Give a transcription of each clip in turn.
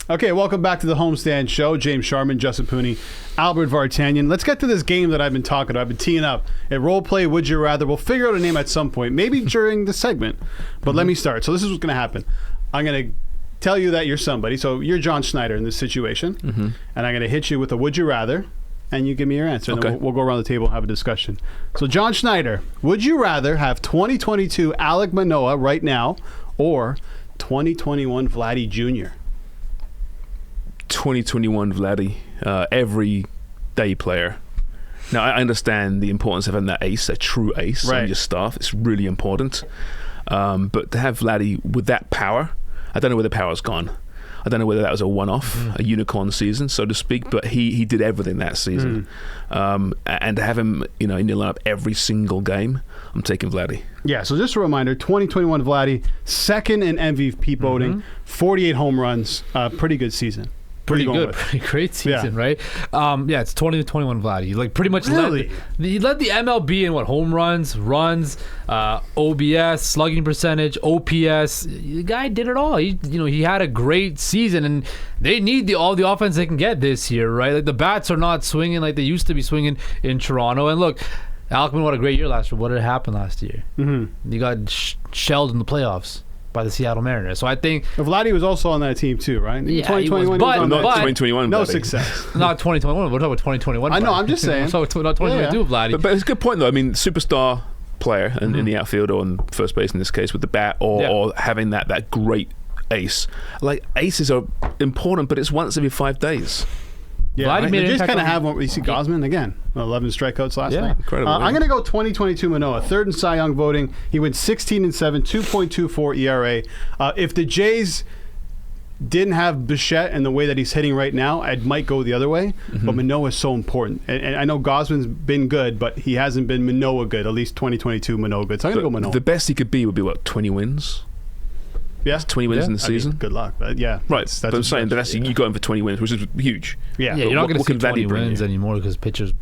Okay, welcome back to the Homestand Show. James Sharman, Justin Pooni, Albert Vartanian. Let's get to this game that I've been talking about. I've been teeing up. A role play, Would You Rather. We'll figure out a name at some point, maybe during the segment. But let me start. So this is what's going to happen. I'm going to tell you that you're somebody. So you're John Schneider in this situation. And I'm going to hit you with a Would You Rather. And you give me your answer. And then we'll go around the table and have a discussion. So John Schneider, would you rather have 2022 Alek Manoah right now or 2021 Vladdy Jr.? 2021 Vladdy, every day player. Now, I understand the importance of having that ace, a true ace on your staff. It's really important. But to have Vladdy with that power, I don't know where the power's gone. I don't know whether that was a one-off, a unicorn season, so to speak, but he did everything that season. And to have him, in your lineup every single game, I'm taking Vladdy. Yeah, so just a reminder, 2021 Vladdy, second in MVP voting, 48 home runs, pretty good season. Pretty good, pretty great season, right? It's 2021 Vladdy. Like pretty much led the MLB in home runs, OBS, slugging percentage, OPS. The guy did it all. He had a great season, and they need all the offense they can get this year, right? Like the bats are not swinging like they used to be swinging in Toronto. And look, Alek had a great year last year. What did happen last year? You got shelled in the playoffs by the Seattle Mariners. So I think Vladdy was also on that team too, right? Yeah, 2021, but not 2021. No Vladdy. Success. Not 2021. We're talking about 2021. I know. I'm just saying. So not 2022 Vladdy. But it's a good point though. I mean, superstar player in the outfield or on first base in this case with the bat, or having that great ace. Like aces are important, but it's once every 5 days. Yeah, they just kind of have one. You see Gosman again, 11 strikeouts last night. Incredible. I'm going to go 2022 Manoah, third in Cy Young voting. He went 16-7, 2.24 ERA. If the Jays didn't have Bichette in the way that he's hitting right now, I might go the other way. But Manoah is so important. And I know Gosman's been good, but he hasn't been Manoah good, at least 2022 Manoah good. So I'm going to go Manoah. The best he could be would be, 20 wins? Yeah, 20 wins in the season. Good luck. But right. That's I'm saying you got him for 20 wins, which is huge. Yeah, you're not going to see 20 wins anymore because pitchers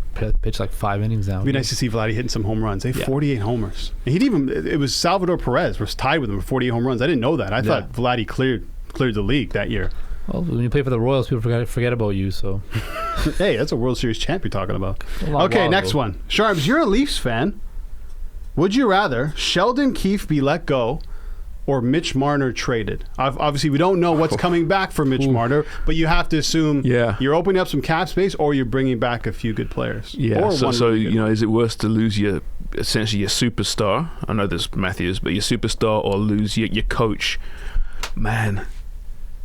pitch like 5 innings now. It'd be nice to see Vladdy hitting some home runs. They have 48 homers. And it was Salvador Perez was tied with him for 48 home runs. I didn't know that. I thought Vladdy cleared the league that year. Well, when you play for the Royals, people forget about you. So, hey, that's a World Series champ you're talking about. Okay, next one. Sharps, you're a Leafs fan. Would you rather Sheldon Keefe be let go or Mitch Marner traded? Obviously, we don't know what's coming back for Mitch Marner, but you have to assume you're opening up some cap space or you're bringing back a few good players. Yeah, so is it worse to lose essentially your superstar? I know there's Matthews, but your superstar, or lose your coach? Man,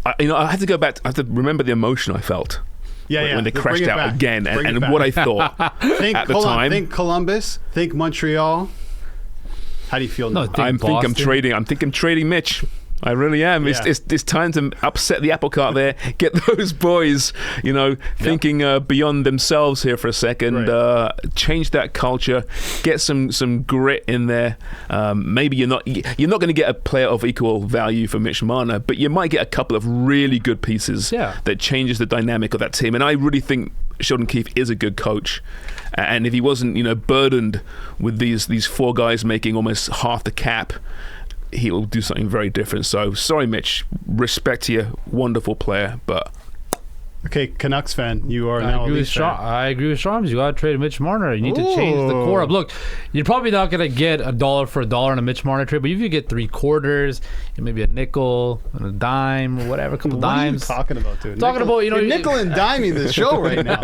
I had to go back. I have to remember the emotion I felt. When they crashed out again, and what I thought at the time. Think Columbus, think Montreal. How do you feel now? I'm thinking trading Mitch. I really am. Yeah. It's time to upset the apple cart there. Get those boys, thinking beyond themselves here for a second. Change that culture. Get some grit in there. Maybe you're not going to get a player of equal value for Mitch Marner, but you might get a couple of really good pieces that changes the dynamic of that team. And I really think Sheldon Keefe is a good coach, and if he wasn't burdened with these 4 guys making almost half the cap, he will do something very different. So sorry, Mitch, respect to you, wonderful player, but okay, Canucks fan, you are now a Leafs fan. I agree with Sharms. You got to trade Mitch Marner. You need to change the core up. Look, you're probably not going to get $1 for $1 in a Mitch Marner trade, but if you get 3/4, maybe a nickel and a dime or whatever, a couple dimes. What are you talking about, dude? You're nickel and diming the show right now.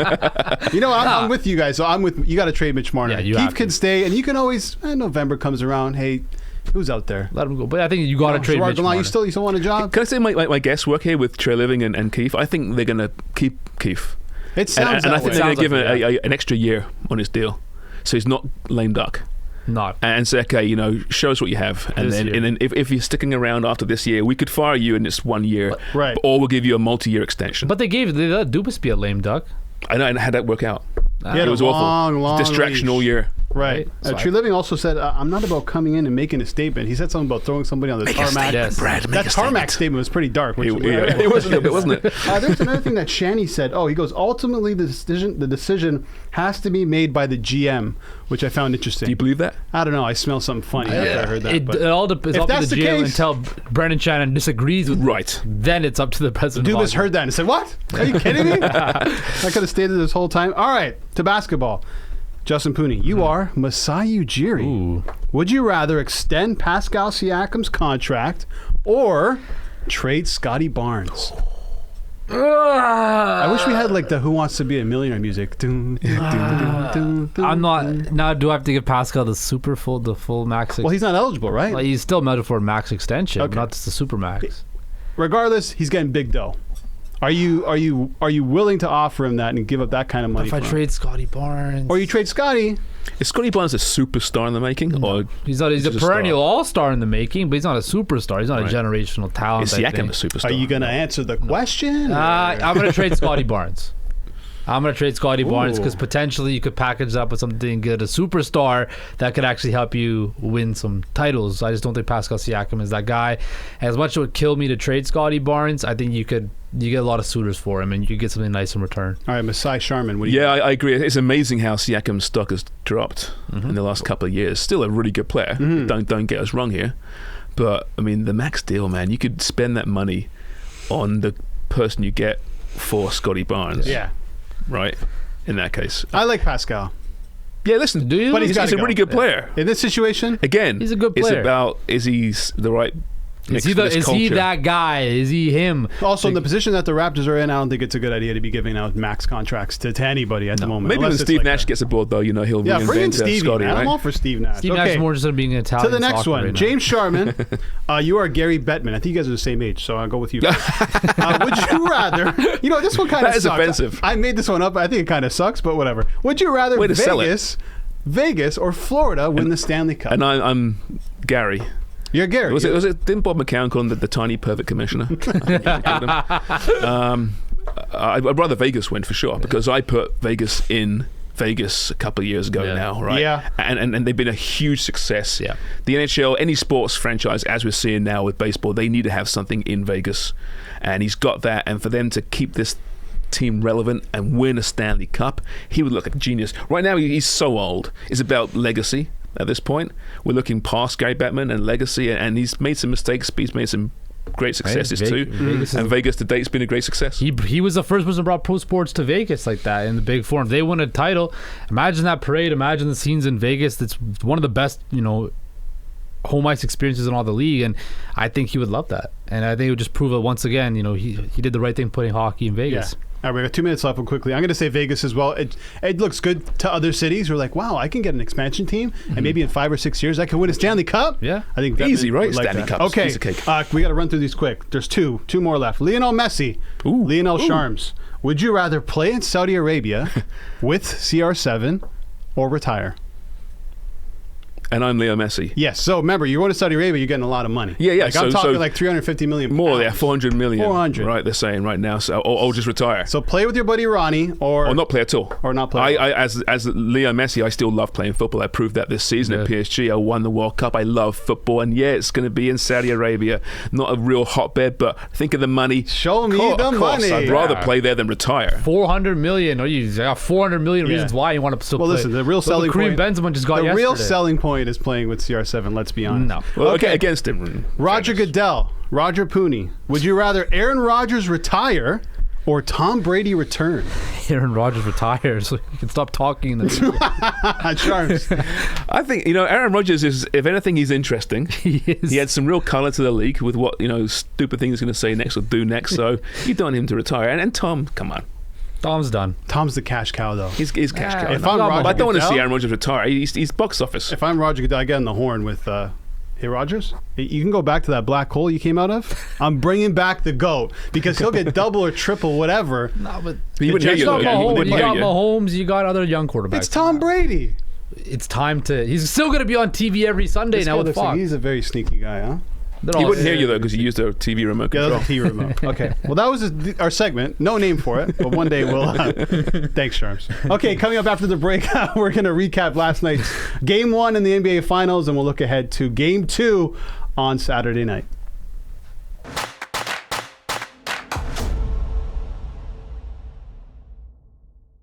I'm with you guys. So you got to trade Mitch Marner. Yeah, Keith can stay, and you can always. November comes around. Hey, who's out there? Let him go. But I think you got to trade Mitch Marner. You still want a job? Can I say my guesswork here with Trey Living and Keefe? I think they're going to keep Keefe. It sounds and I think they're going to give him an extra year on his deal, so he's not lame duck. And say, okay, show us what you have, and then if you're sticking around after this year, we could fire you, and it's 1 year, right? Or we'll give you a multi-year extension. But they let Dubas be a lame duck. I know, and how'd that work out? It was awful. Long distraction leash. all year. Right. So Tree Living also said, I'm not about coming in and making a statement. He said something about throwing somebody on the tarmac. That tarmac statement was pretty dark. It was a little bit, wasn't it? There's another thing that Shanny said. He goes, ultimately the decision has to be made by the GM, which I found interesting. Do you believe that? I don't know. I smell something funny after I heard that. It all depends on the GM until Brendan Shannon disagrees with Right. Then it's up to the president. Dubas heard that and said, what? Are you kidding me? I could have stayed there this whole time. All right, to basketball. Justin Pooni, you are Masai Ujiri. Ooh. Would you rather extend Pascal Siakam's contract or trade Scottie Barnes? I wish we had like the Who Wants to Be a Millionaire music. I'm not. Now, do I have to give Pascal the full max? Well, he's not eligible, right? Well, he's still eligible for a max extension, Okay. but not just the super max. Regardless, he's getting big dough. Are you willing to offer him that and give up that kind of money? If I trade Scottie Barnes, or you trade Scottie? Is Scottie Barnes a superstar in the making? Or he's not. He's a perennial all-star in the making, but he's not a superstar. He's not a generational talent. Is Siakam a superstar? Are you going to answer the question? I'm going to trade Scottie Barnes. I'm going to trade Scottie Barnes because potentially you could package that with something good, a superstar that could actually help you win some titles. I just don't think Pascal Siakam is that guy. As much as it would kill me to trade Scottie Barnes, I think you get a lot of suitors for him and you get something nice in return. All right, Masai Sharman. What do you think? I agree. It's amazing how Siakam's stock has dropped in the last couple of years. Still a really good player. Don't get us wrong here. But, I mean, the max deal, man, you could spend that money on the person you get for Scottie Barnes. Yeah. Right, in that case. I like Pascal. Yeah, listen, do you? But he's a really good player. In this situation? Again, he's a good player. It's about, is he the right Is he that guy? Is he him? Also, in the position that the Raptors are in, I don't think it's a good idea to be giving out max contracts to anybody at the moment. Maybe when Steve Nash gets aboard, though, he'll reinvent Scottie, right? I'm all for Steve Nash. Steve Nash is more interested in being an Italian. To the next one, right James Sharman. You are Gary Bettman. I think you guys are the same age, so I'll go with you. Would you rather? This one kind of sucks. That is offensive. I made this one up. I think it kind of sucks, but whatever. Would you rather Vegas or Florida win the Stanley Cup? And I'm Gary. You're Gary. Didn't Bob McCown call him the tiny perfect commissioner? I'd rather Vegas win for sure because I put Vegas in Vegas a couple of years ago now, right? Yeah. And they've been a huge success. Yeah. The NHL, any sports franchise, as we're seeing now with baseball, they need to have something in Vegas. And he's got that. And for them to keep this team relevant and win a Stanley Cup, he would look like a genius. Right now, he's so old. It's about legacy. At this point, we're looking past Gary Bettman and legacy, and he's made some mistakes, but he's made some great successes too. Vegas to date's been a great success. He was the first person who brought pro sports to Vegas like that in the big forum. They won a title. Imagine that parade. Imagine the scenes in Vegas. It's one of the best, home ice experiences in all the league, and I think he would love that. And I think it would just prove it once again. He did the right thing putting hockey in Vegas. Yeah. All right, we got 2 minutes left. Quickly, I'm going to say Vegas as well. It looks good to other cities. We're like, wow, I can get an expansion team, and maybe in 5 or 6 years I can win a Stanley Cup. Yeah, I think easy, right? Like Stanley Cup. Okay, we got to run through these quick. There's two more left. Lionel Messi, Lionel Sharms. Would you rather play in Saudi Arabia with CR7 or retire? And I'm Leo Messi. Yes. So remember, you're going to Saudi Arabia, you're getting a lot of money. Yeah. I'm talking like 350 million. More, yeah, 400 million. 400. Right, they're saying right now. So, or just retire. So play with your buddy Ronnie, or not play at all. Or not play. As Leo Messi, I still love playing football. I proved that this season at PSG. I won the World Cup. I love football, and it's going to be in Saudi Arabia. Not a real hotbed, but think of the money. Show me the money. I'd rather play there than retire. 400 million. You got 400 million reasons why you want to still play. Well, listen, the real selling point. Benzema just got the yesterday. real selling point is playing with CR7. Let's be honest. No. Well, okay, against him. Roger Goodell, Roger Pooni. Would you rather Aaron Rodgers retire or Tom Brady return? Aaron Rodgers retires, so you can stop talking. Charms. I think Aaron Rodgers is, if anything, he's interesting. He is. He had some real colour to the league with what stupid things he's going to say next or do next. So you don't want him to retire. And Tom, come on. Tom's done. Tom's the cash cow, though. He's cash cow. If I'm Roger I don't want to Goodell, see Aaron Rodgers retire. He's box office. If I'm Roger Goodell, I get on the horn with, hey, Rodgers, you can go back to that black hole you came out of. I'm bringing back the GOAT because he'll get double or triple, whatever. No, but he wouldn't hear you. You got Mahomes, you got other young quarterbacks. It's Tom Brady. It's time to. He's still going to be on TV every Sunday now with Fox. He's a very sneaky guy, huh? He wouldn't hear you though because you used a TV remote Yeah, control. that was a T remote. Okay. Well, that was our segment. No name for it, but one day we'll. Thanks, Sharms. Okay, coming up after the break, we're going to recap last night's Game 1 in the NBA Finals, and we'll look ahead to Game 2 on Saturday night.